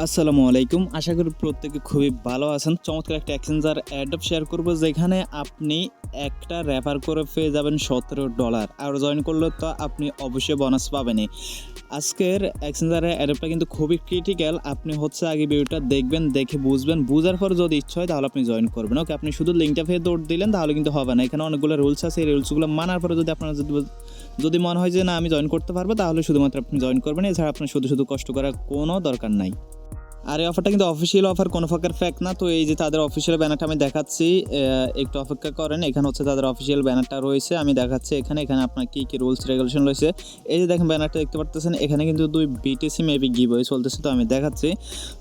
আসসালামু আলাইকুম। আশা করি প্রত্যেকে খুবই ভালো আছেন। চমৎকার একটা এক্সচেঞ্জার অ্যাড্রপ শেয়ার করব, যেখানে আপনি একটা রেফার করে পেয়ে যাবেন $17 আর জয়েন করলে তো আপনি অবশ্যই বোনাস পাবেনই। আজকের এক্সচেঞ্জারের অ্যাড্রপটা কিন্তু খুবই ক্রিটিক্যাল। আপনি আগে ভিডিওটা দেখবেন, দেখে বুঝবেন, বুঝার পর যদি ইচ্ছা হয় তাহলে আপনি জয়েন করবেন। ওকে, আপনি শুধু লিঙ্কটা পেয়ে দৌড় দিলেন তাহলে কিন্তু হবে না। এখানে অনেকগুলো রুলস আছে, এই রুলসগুলো মানার পরে যদি আপনার যদি মনে হয় যে না আমি জয়েন করতে পারবো, তাহলে শুধুমাত্র আপনি জয়েন করবেন। এছাড়া আপনার শুধু কষ্ট করার কোনো দরকার নাই। আর এই অফারটা কিন্তু অফিসিয়াল অফার, কোনো প্রকার ফ্যাক না। তো এই যে তাদের অফিসিয়াল ব্যানারটা আমি দেখাচ্ছি, একটু অপেক্ষা করেন। এখানে তাদের অফিসিয়াল ব্যানারটা রয়েছে, আমি দেখাচ্ছি। এখানে আপনার কী কী রুলস রেগুলেশন রয়েছে। এই যে দেখেন ব্যানারটা দেখতে পারতেছেন, এখানে কিন্তু 2 BTC মেবি গিভওয়ে চলতেছে, তো আমি দেখাচ্ছি।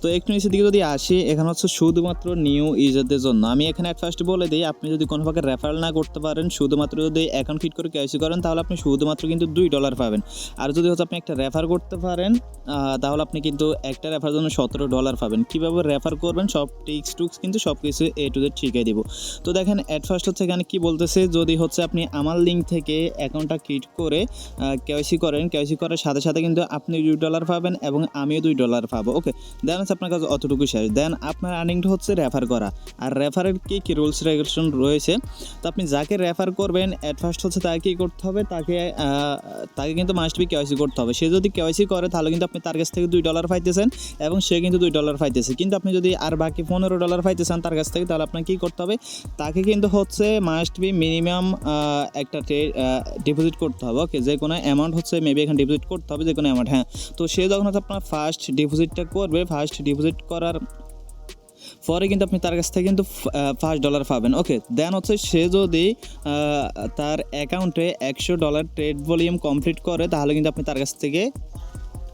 তো একটু নিচের দিকে যদি আসি, এখানে শুধুমাত্র নিউ ইউজারদের জন্য। আমি এখানে অ্যাট ফার্স্ট বলে দিই, আপনি যদি কোনো প্রকার রেফারেল না করতে পারেন, শুধুমাত্র যদি অ্যাকাউন্ট ফিট করে কেওয়াইসি করেন, তাহলে আপনি শুধুমাত্র কিন্তু $2 পাবেন। আর যদি আপনি একটা রেফার করতে পারেন, তাহলে আপনি কিন্তু একটা রেফার জন্য $17 পাবেন। কীভাবে রেফার করবেন সব টুকস কিন্তু সব কিছু A to Z শিখিয়ে দিব। তো দেখেন অ্যাট ফার্স্ট এখানে কি বলতেছে, যদি আপনি আমার লিঙ্ক থেকে অ্যাকাউন্টটা ক্রিয়েট করে কেওয়াইসি করেন, কেওয়াইসি করার সাথে সাথে কিন্তু আপনি $2 পাবেন এবং আমিও $2 পাবো। ওকে, দেন আপনার কাছে অতটুকু শেষ। দেন আপনার আর্নিংটা রেফার করা। আর রেফারের কী রুলস রেগুলেশন রয়েছে, তো আপনি যাকে রেফার করবেন অ্যাট ফার্স্ট তাকে কী করতে হবে, তাকে কিন্তু মাস্ট বি কেওয়াইসি করতে হবে। সে যদি কেওয়াইসি করে তাহলে কিন্তু আপনি তার কাছ থেকে $2 পাইতেছেন এবং সে কিন্তু $2 পাইতেছে। কিন্তু আপনি যদি আর বাকি $15 পাইতেছেন তার কাছ থেকে, তাহলে আপনাকে কী করতে হবে, তাকে কিন্তু মাস্ট বি মিনিমাম একটা ডিপোজিট করতে হবে। ওকে, যে কোনো অ্যামাউন্ট মেবি এখানে ডিপোজিট করতে হবে, যে কোনো অ্যামাউন্ট। হ্যাঁ, তো সে যখন আপনার ফার্স্ট ডিপোজিটটা করবে, ফার্স্ট ডিপোজিট করার পরে কিন্তু আপনি তার কাছ থেকে কিন্তু $5 পাবেন। ওকে, দেন সে যদি তার অ্যাকাউন্টে $100 ট্রেড ভলিউম কমপ্লিট করে, তাহলে কিন্তু আপনি তার কাছ থেকে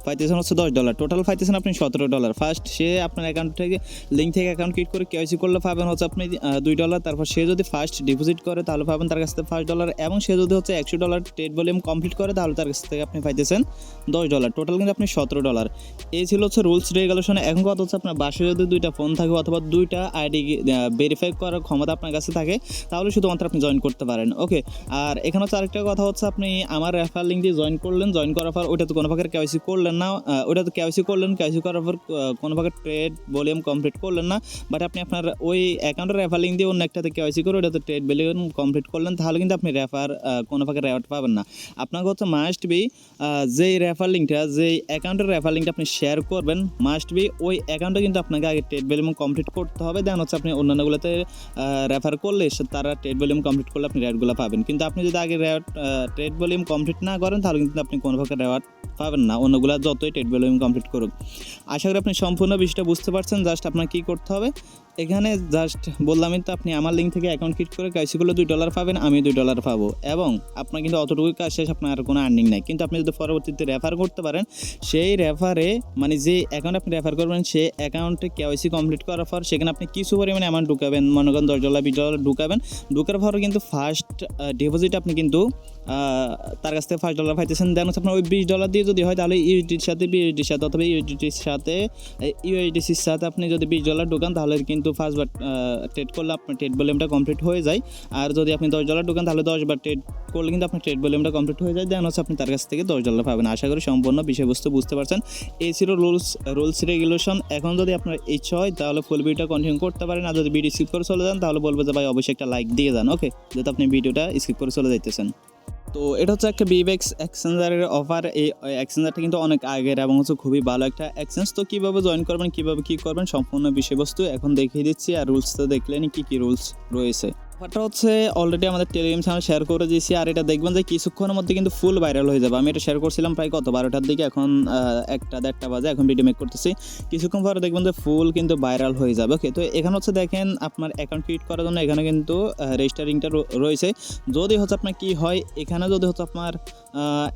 পাইতেছেন $10। টোটাল পাইতেছেন আপনি $17। ফার্স্ট সে আপনার অ্যাকাউন্ট থেকে লিঙ্ক থেকে অ্যাকাউন্ট ক্রিয়েট করে কেওয়াইসি করলে পাবেন আপনি $2। তারপর সে যদি ফার্স্ট ডিপোজিট করে তাহলে পাবেন তার কাছ থেকে $5 এবং সে যদি $100 ট্রেড ভলিউম কমপ্লিট করে তাহলে তার কাছ থেকে আপনি পাইতেছেন $10। টোটাল কিন্তু আপনি $17। এই ছিল রুলস রেগুলেশন। এখন কথা আপনার বাসায় যদি 2টা ফোন থাকে অথবা 2টা আইডি ভেরিফাই করার ক্ষমতা আপনার কাছে থাকে, তাহলে শুধুমাত্র আপনি জয়েন করতে পারেন। ওকে, আর এখানে আরেকটা কথা আপনি আমার রেফার লিঙ্ক দিয়ে জয়েন করলেন, জয়েন করার পর ওটা তো কোনো প্রকার কেওয়াইসি করলেন না, ওটা তো কেওয়াইসি করলেন, কেওয়াইসি করার পর কোনো প্রকার ট্রেড ভলিউম কমপ্লিট করলেন না, বাট আপনি আপনার ওই অ্যাকাউন্টের রেফার লিঙ্ক দিয়ে অন্য একটাতে কেওয়াইসি করে ওটাতে ট্রেড ভলিউম কমপ্লিট করলেন, তাহলে কিন্তু আপনি কোনো প্রকার রেওয়ার্ড পাবেন না। আপনাকে মাস্ট বি যেই রেফার লিঙ্কটা, যেই অ্যাকাউন্টের রেফার লিঙ্কটা আপনি শেয়ার করবেন, মাস্ট বি ওই অ্যাকাউন্টে কিন্তু আপনাকে আগে ট্রেড ভলিউম কমপ্লিট করতে হবে। দেন আপনি অন্যান্যগুলোতে রেফার করলে তারা ট্রেড ভলিউম কমপ্লিট করলে আপনি রেওয়ার্ডগুলো পাবেন। কিন্তু আপনি যদি আগে ট্রেড ভলিউম কমপ্লিট না করেন, তাহলে কিন্তু আপনি কোনো প্রকার রেওয়ার্ড পাবেন না, অন্যগুলো যতই ট্রেড ভলিউম কমপ্লিট করুক। আশা করি আপনি সম্পূর্ণ বিষয়টা বুঝতে পারছেন। জাস্ট আপনার কী করতে হবে, এখানে জাস্ট বললামই তো, আপনি আমার লিঙ্ক থেকে অ্যাকাউন্ট ক্রিয়েট করে কেওয়াইসিগুলো $2 পাবেন, আমি $2 পাবো এবং আপনার কিন্তু অতটুকুই কাজ শেষ, আপনার আর কোনো আর্নিং নাই। কিন্তু আপনি যদি পরবর্তীতে রেফার করতে পারেন, সেই রেফারে মানে যে অ্যাকাউন্ট আপনি রেফার করবেন, সেই অ্যাকাউন্টে কেওয়াইসি কমপ্লিট করার পর সেখানে আপনি কিছু পরিমাণে অ্যামাউন্ট ঢুকাবেন, মনে করেন $10 $20 ঢুকাবেন। ঢুকার পর কিন্তু ফার্স্ট ডিপোজিট আপনি কিন্তু তার কাছ থেকে $5 পাইতেছেন। দেন আপনার ওই $20 দিয়ে যদি হয়, তাহলে ইউএসডির সাথে অথবা ইউএসডিসির সাথে আপনি যদি $20 ঢুকান, তাহলে কিন্তু ফার্স্টবার ট্রেড করলে আপনার ট্রেড ভলিউমটা কমপ্লিট হয়ে যায়। আর যদি আপনি $10 ঢুকান, তাহলে 10বার ট্রেড করলে কিন্তু আপনার ট্রেড ভলিউমটা কমপ্লিট হয়ে যায়। দেন আপনি তার কাছ থেকে $10 পাবেন। আশা করি সম্পূর্ণ বিষয়বস্তু বুঝতে পারছেন। এই ছিল রুলস রেগুলেশন। এখন যদি আপনার ইচ্ছা হয় তাহলে ফুল ভিডিওটা কন্টিনিউ করতে পারেন, আর যদি ভিডিও স্কিপ করে চলে যান তাহলে বলবো যে ভাই অবশ্যই একটা লাইক দিয়ে যান। ওকে, যেহেতু আপনি ভিডিওটা স্কিপ করে চলে যাইতেছেন। তো এটা একটা বিবেক্স এক্সচেঞ্জারের অফার। এই এক্সচেঞ্জারটা কিন্তু অনেক আগের এবং খুবই ভালো একটা এক্সচেঞ্জ। তো কীভাবে জয়েন করবেন, কীভাবে কী করবেন, সম্পূর্ণ বিষয়বস্তু এখন দেখিয়ে দিচ্ছি। আর রুলস তো দেখলেনি কী রুলস রয়েছে। অফারটা অলরেডি আমাদের টেলিগ্রাম চ্যানেল শেয়ার করে দিয়েছি। আর এটা দেখবেন যে কিছুক্ষণের মধ্যে কিন্তু ফুল ভাইরাল হয়ে যাবে। আমি এটা শেয়ার করছিলাম প্রায় 12টার দিকে, এখন 1টা-1:30 বাজে, এখন ভিডিও মেক করতেছি। কিছুক্ষণ পরে দেখবেন যে ফুল কিন্তু ভাইরাল হয়ে যাবে। ওকে, তো এখানে দেখেন আপনার অ্যাকাউন্ট ক্রিয়েট করার জন্য এখানে কিন্তু রেজিস্টারিংটা রয়েছে। যদি আপনার কী হয়, এখানে যদি আপনার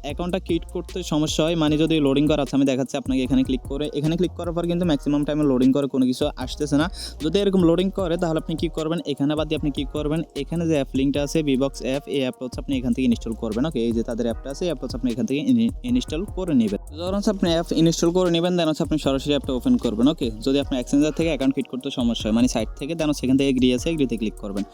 অ্যাকাউন্টটা ক্রিয়েট করতে সমস্যা হয়, মানে যদি লোডিং করা আছে, আমি দেখাচ্ছি আপনাকে। এখানে ক্লিক করার পর কিন্তু ম্যাক্সিমাম টাইমে লোডিং করে কোনো কিছু আসতেছে না। যদি এরকম লোডিং করে, তাহলে আপনি কী করবেন, এখানে বাদ দিয়ে আপনি কী করবেন, এখানে যে অ্যাপ লিঙ্কটা আছে বিবক্স অ্যাপ, এই অ্যাপটা আপনি এখান থেকে ইনস্টল করবেন। ওকে, এই যে তাদের অ্যাপটা আছে, অ্যাপটা আপনি এখান থেকে ইনস্টল করে নেবেন। যখন আপনি অ্যাপ ইনস্টল করে নেবেন, দেন আপনি সরাসরি অ্যাপটা ওপেন করবেন। ওকে, যদি আপনার এক্সচেঞ্জার থেকে অ্যাকাউন্ট ক্রিয়েট করতে সমস্যা হয়, মানে সাইট থেকে, দেন সেখান থেকে এগ্রি আছে, এগ্রিতে ক্লিক করবেন।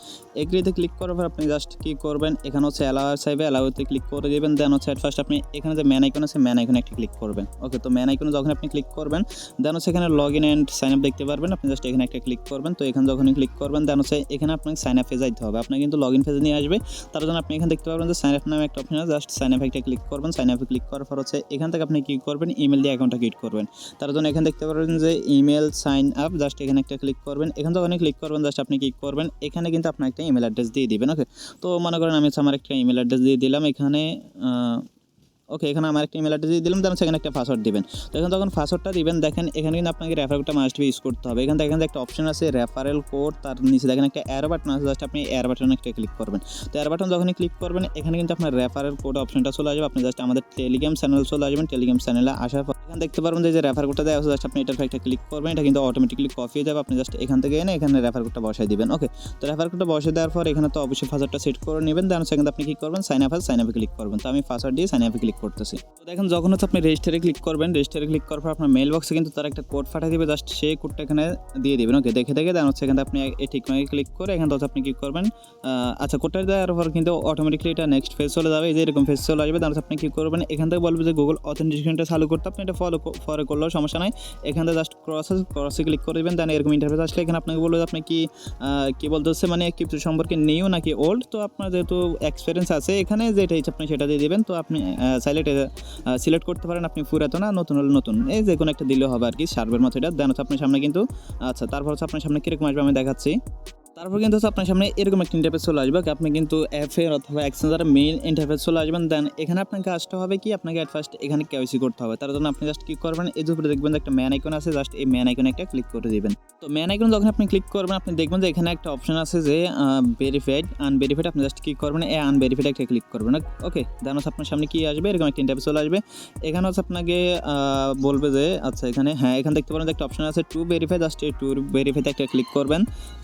এগ্রিতে ক্লিক করার পর আপনি জাস্ট কী করবেন, এখানে অ্যালাউ চাইবে, অ্যালাউতে ক্লিক করে দেবেন। দেন দেন হচ্ছে ফার্স্ট আপনি এখানে যে ম্যান আইকন আছে ম্যান আইকনে একটা ক্লিক করবেন। ওকে, তো ম্যান আইকনে যখন আপনি ক্লিক করবেন দেন হচ্ছে এখানে log in and sign up দেখতে পারবেন, আপনি জাস্ট এখানে একটা ক্লিক করবেন। তো এখানে যখনই ক্লিক করবেন দেন হচ্ছে এখানে আপনাকে সাইন আপ পেজে যাইতে হবে, আপনার কিন্তু লগ ইন পেজে নিয়ে আসবে। তার জন্য আপনি এখানে দেখতে পারবেন যে সাইন আপ নামে একটা অপশন আছে, জাস্ট সাইন আপ একটা ক্লিক করবেন। সাইন আপে ক্লিক করার পর হচ্ছে এখান থেকে আপনি কী করবেন, ইমেল দিয়ে অ্যাকাউন্টটা ক্রিয়েট করবেন। তার জন্য এখানে দেখতে পারবেন যে ইমেল সাইন আপ, জাস্ট এখানে একটা ক্লিক করবেন। এখানে যখন ক্লিক করবেন জাস্ট আপনি কী করবেন, এখানে কিন্তু আপনার একটা ইমেল অ্যাড্রেস দিয়ে দিবেন। ওকে, তো মনে করেন আমি আমার একটা ইমেল অ্যাড্রেস দিয়ে দিলাম এখানে। ওকে, এখানে আমার একটা ইমেল অ্যাড্রেস দিয়ে দিলাম, দেন সেখানে একটা পাসওয়ার্ড দিবেন। তো এখন যখন পাসওয়ার্ডটা দিবেন দেখেন এখানে কিন্তু আপনাকে রেফার কোডটা মাস্ট বি ইউজ করতে হবে। এখানে দেখেন যে একটা অপশন আছে রেফারেল কোড, তার নিচে দেখেন একটা এয়ার বাটন আছে, জাস্ট আপনি এয়ার বাটনে একটা ক্লিক করবেন। তো এয়ার বাটন যখনই ক্লিক করবেন এখানে কিন্তু আপনার রেফারেল কোড অপশনটা চলে আসবে। আপনি জাস্ট আমাদের টেলিগ্রাম চ্যানেল চলে আসবেন, টেলিগ্রাম চ্যানেলে আসার পর এখানে দেখতে পারবেন যে রেফার কোডটা দেওয়া আছে, জাস্ট আপনি এটার একটা ক্লিক করবেন। এটা কিন্তু অটোমেটিকলি কপি হয়ে যাবে, আপনি জাস্ট এখান থেকে এনে এখানে রেফার কোডটা বসাই দিবেন। ওকে, তো রেফার কোডটা বসে দেওয়ার পর এখানে তো অবশ্যই পাসওয়ার্ডটা সেট করে নেবেন। দেন সেখানে আপনি কী করবেন, সাইন আপে ক্লিক করবেন। তো আমি পাসওয়ার্ড দিয়ে সাইন আপে ক্লিক করতেছি। তো দেখেন যখন হচ্ছে আপনি রেজিস্টারে ক্লিক করবেন, রেজিস্টারে ক্লিক করার পর আপনার মেল বক্সে কিন্তু তারা একটা কোড পাঠিয়ে দিবে, জাস্ট সেই কোডটা এখানে দিয়ে দিবেন। ওকে, দেখে দেন হচ্ছে এখানে আপনি এই ঠিকমাকে ক্লিক করে এখানে হচ্ছে আপনি কী করবেন, আচ্ছা কোডটা দেওয়ার পর কিন্তু অটোমেটিকলি এটা নেক্সট ফেজ চলে যাবে, এই যে এরকম ফেজ চলে আসবে। তার আপনি কী করবেন, এখান থেকে বলবে যে গুগল অথেন্টিকেশনটা চালু করতে, আপনি এটা ফলো করলেও সমস্যা নাই। এখান থেকে জাস্ট ক্রসে ক্লিক করে দেবেন। দেন এরকম ইন্টারফেস আসলে এখানে আপনাকে বলবে যে আপনি কী বলতে হচ্ছে, মানে ক্রিপ্টো সম্পর্কে নিউ নাকি ওল্ড। তো আপনার যেহেতু এক্সপিরিয়েন্স আছে এখানে যেটা ইচ্ছা আপনি সেটা দিয়ে দেবেন। তো আপনি সিলেক্ট করতে পারেন আপনি পুরাতন না নতুন হলে নতুন, এই যে কোনো একটা দিলেও হবে আর কি, সার্ভের মতো এটা। দেন হচ্ছে আপনার সামনে কিন্তু আচ্ছা তারপর হচ্ছে আপনার সামনে কীরকম আসবে আমি দেখাচ্ছি। তারপর কিন্তু হচ্ছে আপনার সামনে এরকম একটা ইন্টারফেস চলে আসবে, আপনি কিন্তু অ্যাপের অথবা এক্সচেঞ্জারের মেইন ইন্টারফেস চলে আসবেন। দেন এখানে আপনার কাজটা হবে কি, আপনাকে অ্যাট ফার্স্ট এখানে কেওয়াইসি করতে হবে। তার জন্য আপনি জাস্ট কী করবেন, এই যে উপরে দেখবেন যে একটা ম্যান আইকন আছে, জাস্ট এই ম্যান আইকনে একটা ক্লিক করে দিবেন। তো ম্যান আইকন যখন আপনি ক্লিক করবেন আপনি দেখবেন যে এখানে একটা অপশন আছে যে ভেরিফাইড আনভেরিফাইড, আপনি জাস্ট কী করবেন এই আনভেরিফাইড একটা ক্লিক করবেন। ওকে, দেন হচ্ছে আপনার সামনে কী আসবে, এরকম একটা ইন্টারফেস চলে আসবে। এখানে হচ্ছে আপনাকে বলবে যে আচ্ছা এখানে হ্যাঁ এখানে দেখতে পারেন যে একটা অপশন আছে টু ভেরিফাই, জাস্ট এই টু ভেরিফাইতে একটা ক্লিক করবেন।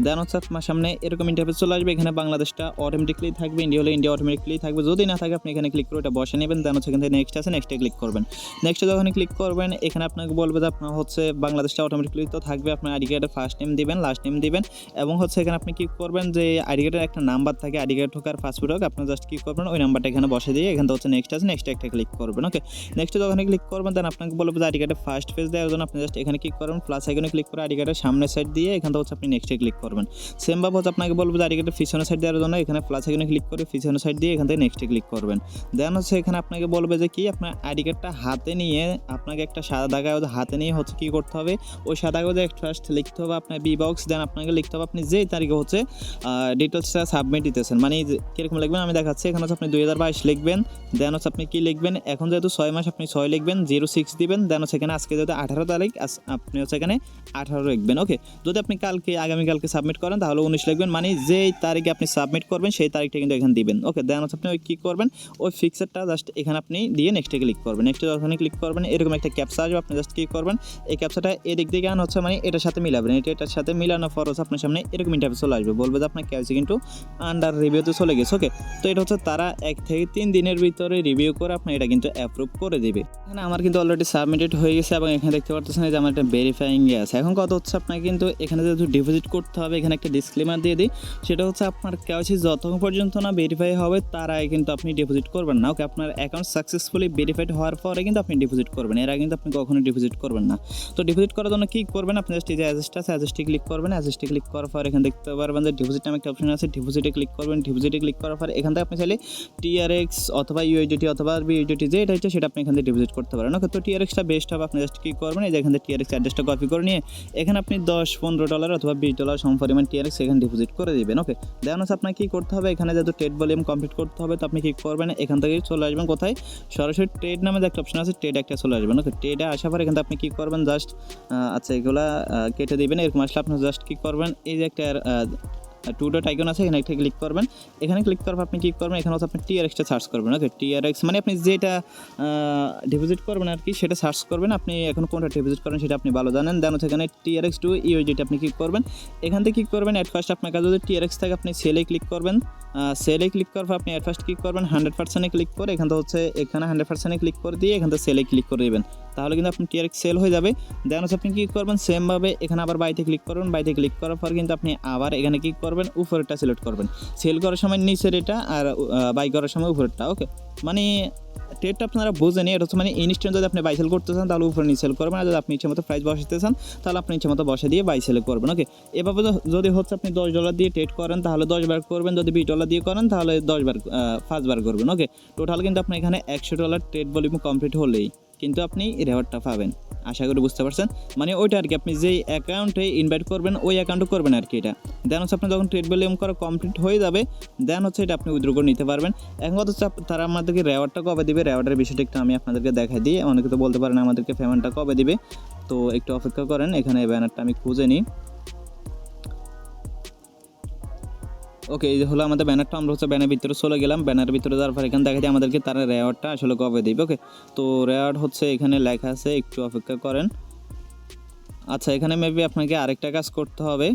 দেন হচ্ছে আপনার সামনে এরকম ইন্টারফেস চলে আসবে। এখানে বাংলাদেশটা অটোমেটিকলি থাকবে, ইন্ডিয়া হলে ইন্ডিয়া অটোমেটিকলি থাকবে, যদি না থাকে আপনি এখানে ক্লিক করে এটা বসে নেবেন। দেন হচ্ছে এখান থেকে নেক্সট আছে, নেক্সটে ক্লিক করবেন। নেক্সটে যখন ক্লিক করবেন এখানে আপনাকে বলবে যে আপনার হচ্ছে বাংলাদেশটা অটোমেটিকলি তো থাকবে, আপনার আইডি কার্ডের ফার্স্ট নেম দিবেন, লাস্ট নেম দিবেন, এবং হচ্ছে এখানে আপনি কী করবেন যে আইডি কার্ডের একটা নাম্বার থাকে, আইডি কার্ড হোক আর পাসপোর্ট হোক, আপনি জাস্ট কী করবেন ওই নাম্বারটা এখানে বসে দিয়ে এখানে হচ্ছে নেক্সট আছে, নেক্সটে একটা ক্লিক করবেন। ওকে, নেক্সটে যখন ক্লিক করবেন দেন আপনাকে বলবে যে আইডি কার্ডের ফার্স্ট পেজ দেওয়ার জন্য আপনি জাস্ট এখানে ক্লিক করবেন, প্লাস আইকনে ক্লিক করে আইডি কার্ডের সামনের সাইড দিয়ে এখানে হচ্ছে আপনি নেক্সটে ক্লিক করবেন। সেম ভাবে হচ্ছে আপনাকে বলবে যে আইডি কার্ডের পিছনের সাইড দেওয়ার জন্য এখানে প্লাস আইকনে ক্লিক করে পিছনের সাইড দিয়ে এখান থেকে নেক্সটে ক্লিক করবেন। দেন হচ্ছে এখানে আপনাকে বলবে যে কি আপনার আইডি কার্ডটা হাতে নিয়ে আপনাকে একটা সাদা কাগজ হাতে নিয়ে হচ্ছে কী করতে হবে, ওই সাদা কাগজে ফার্স্ট লিখতে হবে আপনার বিবক্স, দেন আপনাকে লিখতে হবে আপনি যেই তারিখে হচ্ছে ডিটেলসটা সাবমিট দিতেছেন, মানে কীরকম লিখবেন আমি দেখাচ্ছি। এখানে হচ্ছে আপনি 2022 লিখবেন। দেন হচ্ছে আপনি কী লিখবেন, এখন যেহেতু 6 মাস আপনি 6 লিখবেন, 06 দিবেন। দেন হচ্ছে এখানে আজকে যেহেতু 18 তারিখ আপনি হচ্ছে এখানে 18 লিখবেন। ওকে, যদি আপনি আগামীকালকে সাবমিট করেন তাহলে 19 লিখবেন, মানে যেই তারিখে আপনি সাবমিট করবেন সেই তারিখটা কিন্তু এখানে দিবেন। ওকে, দেন হচ্ছে আপনি ওই কী করবেন, ওই ফিক্সারটা জাস্ট এখানে আপনি দিয়ে নেক্সটে ক্লিক করবেন। নেক্সটে যখন ক্লিক করবেন এরকম একটা ক্যাপচা আসবে, আপনি জাস্ট কী করবেন এই ক্যাপচাটা এদিক দিকে আন হচ্ছে মানে এটার সাথে মিলাবেন, এটার সাথে মিলানোর পর হচ্ছে আপনার সামনে এরকম ইন্টারফেস চলে আসবে, বলবে যে আপনার কেওয়াইসি কিন্তু আন্ডার রিভিউতে চলে গেছে। ওকে, তো এটা হচ্ছে তারা 1 থেকে 3 দিনের ভিতরে রিভিউ করে আপনার এটা কিন্তু অ্যাপ্রুভ করে দেবে। এখানে আমার কিন্তু অলরেডি সাবমিটেড হয়ে গেছে এবং এখানে দেখতে পাচ্ছেন যে আমার একটা ভেরিফাইং আছে। এখন কথা হচ্ছে আপনাকে কিন্তু এখানে যেহেতু ডিপোজিট করতে হবে, এখানে একটা ডিসক্লেমার দিয়ে দিই, সেটা হচ্ছে আপনার কেওয়াইসি যতক্ষণ পর্যন্ত না ভেরিফাই হবে তার আগে কিন্তু আপনি ডিপোজিট করবেন না। ওকে, আপনার অ্যাকাউন্ট সাকসেসফুলি ভেরিফাইড হওয়ার পরে কিন্তু আপনি ডিপোজিট করবেন, এর আগে কিন্তু আপনি কখনো ডিপোজিট করবেন না। তো ডিপোজিট করার জন্য কী করবেন, আপনি জাস্ট এই যে অ্যাডজাস্ট আছে, অ্যাডজাস্টে ক্লিক করবেন। অ্যাডজাস্টে ক্লিক করার পর এখানে দেখতে পারবেন যে ডিপোজিট নামে একটা অপশন আছে, ডিপোজিটে ক্লিক করবেন। ডিপোজিটে ক্লিক করার পর এখান থেকে আপনি চাইলে টিআরএক্স অথবা ইউএসডিটি অথবা বিইউডিটি যেটা হচ্ছে সেটা আপনি এখান থেকে ডিপোজিট করতে পারেন। ওকে, তো টিআরএক্সটা বেস্ট হবে, আপনি জাস্ট কী করবেন এই যে এখান থেকে টিআরএক্স অ্যাড্রেসটা কপি করে নিয়ে এখানে আপনি $10-15 অথবা $20 সমপরিমাণ টিআরএক্স এখানে ডিপোজিট করে দিবেন। ওকে, দেন হচ্ছে আপনাকে কী করতে হবে, এখানে যেহেতু ট্রেড ভলিউম কমপ্লিট করতে হবে, তো আপনি কী করবেন এখান থেকে চলে আসবেন কোথায়, সরাসরি ট্রেড নামে যে একটা অপশন আছে ট্রেড একটা চলে আসবেন। ওকে, ট্রেডে আসার পর এখান থেকে আপনি কী করবেন, জাস্ট আচ্ছা এগুলা কেটে দিবেন। এরকম আসলে আপনি জাস্ট কী করবেন এই যে একটা টু ডট আইকন আছে, এখানে একটা ক্লিক করবেন। এখানে ক্লিক করার পর আপনি কী করবেন, এখানে হচ্ছে আপনি টিআরএক্সটা সার্চ করবেন। ওকে, টিআরএক্স মানে আপনি যেটা ডিপোজিট করবেন আর কি সেটা সার্চ করবেন, আপনি এখন কোনটা ডিপোজিট করেন সেটা আপনি ভালো জানেন। দেন হচ্ছে এখানে টিআরএক্স টু ইউএসডিটি আপনি ক্লিক করবেন। এখান থেকে কী করবেন, অ্যাট ফার্স্ট আপনার কাছে যদি টিআরএক্স থাকে আপনি সেলে ক্লিক করবেন। সেলে ক্লিক করার পর আপনি অ্যাট ফার্স্ট কী করবেন 100% ক্লিক করে এখান থেকে হচ্ছে এখানে 100% ক্লিক করে দিয়ে এখান থেকে সেলে ক্লিক করে দেবেন, তাহলে কিন্তু আপনি টিআরএক্স সেল হয়ে যাবে। দেন হচ্ছে আপনি কী করবেন সেমভাবে এখানে আবার বাইতে ক্লিক করবেন। বাইতে ক্লিক করার পর কিন্তু আপনি আবার এখানে কী করবেন করবেন, উপরেরটা সিলেক্ট করবেন। সেল করার সময় নিচের এটা আর বাই করার সময় উপরেরটা। ওকে, মানে ট্রেডটা আপনারা বোঝেনি, এটা হচ্ছে মানে ইনস্ট্যান্ট যদি আপনি বাই সেল করতে চান তাহলে উপরে নিচে সেল করবেন, আর যদি আপনি ইচ্ছে মতো প্রাইস বসাতে চান তাহলে আপনি ইচ্ছে মতো বসে দিয়ে বাই সেল করবেন। ওকে, এভাবে যদি হচ্ছে আপনি $10 দিয়ে ট্রেড করেন তাহলে 10 বার করবেন, যদি $20 দিয়ে করেন তাহলে 10 বার 5 বার করবেন। ওকে, টোটাল কিন্তু আপনার এখানে $100 ট্রেড ভলিউম কমপ্লিট হলেই কিন্তু আপনি রেওয়ার্ডটা পাবেন। আশা করি বুঝতে পারছেন, মানে ওইটা আর কি, আপনি যেই অ্যাকাউন্টে ইনভাইট করবেন ওই অ্যাকাউন্টে করবেন আর কি এটা। দেন হচ্ছে আপনি যখন ট্রেড ভলিউম করা কমপ্লিট হয়ে যাবে দেন হচ্ছে এটা আপনি উইথড্র করে নিতে পারবেন। এখন কথা হচ্ছে তারা আমাদেরকে রেওয়ার্ডটা কবে দিবে, রেওয়ার্ডের বিষয়টা একটু আমি আপনাদেরকে দেখাই দিই। অনেকে তো বলতে পারেন আমাদেরকে পেমেন্টটা কবে দিবে, তো একটু অপেক্ষা করেন, এখানে ব্যানারটা আমি খুঁজে নিই। ওকে, এই যে হলো আমাদের ব্যানারটা, আমরা হচ্ছে ব্যানার ভিতরে চলে গেলাম। ব্যানারের ভিতরে যাওয়ার পর এখানে দেখা যায় আমাদেরকে তারা রেওয়ার্ডটা আসলে কবে দিবে। ওকে, তো রেওয়ার্ড হচ্ছে এখানে লেখা আছে, একটু অপেক্ষা করেন। আচ্ছা, এখানে মেবি আপনাকে আরেকটা কাজ করতে হবে।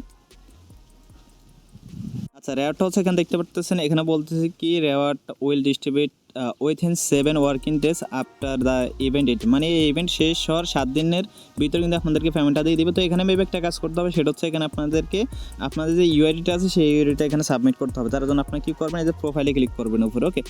আচ্ছা, রেওয়ার্ডটা হচ্ছে এখানে দেখতে পাচ্ছেন, এখানে বলতেছে কি reward will distribute within 7 working days after the event date, মানে এই ইভেন্ট শেষ হওয়ার 7 দিনের ভিতরে কিন্তু আপনাদেরকে পেমেন্টটা দিয়ে দিবে। তো এখানে মেবি একটা কাজ করতে হবে, সেটা হচ্ছে এখানে আপনাদেরকে আপনাদের যে ইউআইডিটা আছে সেই ইউআইডিটা এখানে সাবমিট করতে হবে। তার জন্য আপনারা কী করবেন, এই যে প্রোফাইলে ক্লিক করবেন উপরে। ওকে,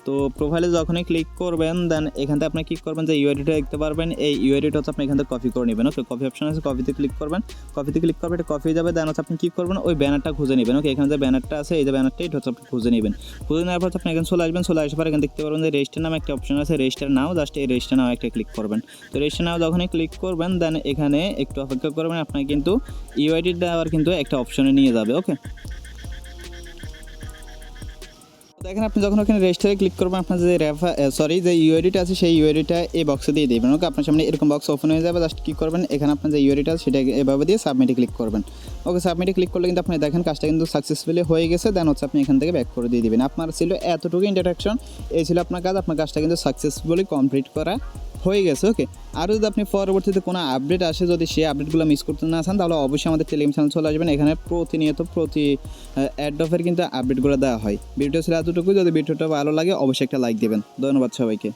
তো প্রোফাইলে যখনই ক্লিক করবেন দেন এখান থেকে আপনি কী করবেন, যে ইউআইডিটা দেখতে পারবেন, এই ইউআইডিটা হচ্ছে আপনি এখান থেকে কপি করে নেবেন। ওকে, কপি অপশন আছে, কপিতে ক্লিক করবেন, কপিতে ক্লিক করবেন, এটা কপি হয়ে যাবে। দেন হচ্ছে আপনি কী করবেন, ওই ব্যানারটা খুঁজে নেবেন। ওকে, এখানে যে ব্যানারটা আছে এই যে ব্যানারটা, এটা হচ্ছে আপনি খুঁজে নেবেন। খুঁজে নেওয়ার পর আপনি এখানে চলে আসবেন, চলে আসার পর এখানে দেখতে পারবেন যে রেজিস্টার নামে একটা অপশন আছে, রেজিস্টার নাও, জাস্ট এই রেজিস্টার নাও একটা ক্লিক করবেন। তো রেজিস্টার নাও যখনই ক্লিক করবেন দেন এখানে একটু অপেক্ষা করবেন, আপনাকে কিন্তু ইউআইডি দেওয়ার কিন্তু একটা অপশনে নিয়ে যাবে। ওকে, দেখেন আপনি যখন ওখানে রেজিস্টারে ক্লিক করবেন আপনার যে যে ইউআইডিটা আছে সেই ইউআইডিটা এই বক্সে দিয়ে দেবেন। ওকে, আপনার সামনে এরকম বক্স ওপেন হয়ে যাবে, জাস্ট কী করবেন, এখানে আপনার যে ইউআইডিটা আছে সেটা এভাবে দিয়ে সাবমিটে ক্লিক করবেন। ওকে, সাবমিটে ক্লিক করলে কিন্তু আপনি দেখেন কাজটা কিন্তু সাকসেসফুলি হয়ে গেছে। দেন হচ্ছে আপনি এখান থেকে ব্যাক করে দিয়ে দেবেন। আপনার ছিল এতটুকু ইন্টারাকশন, এই ছিল আপনার কাজ, আপনার কাজটা কিন্তু সাকসেসফুলি কমপ্লিট করা হয়ে গেছে। ওকে, আর যদি আপনি পরবর্তীতে কোনো আপডেট আসে, যদি সেই আপডেটগুলো মিস করতে না চান তাহলে অবশ্যই আমাদের টেলিগ্রাম চ্যানেল চলে আসবেন। এখানে প্রতিনিয়ত এয়ারড্রপের কিন্তু আপডেটগুলো দেওয়া হয়। ভিডিওটা ছিল এতটুকু, যদি ভিডিওটা ভালো লাগে অবশ্যই একটা লাইক দেবেন। ধন্যবাদ সবাইকে।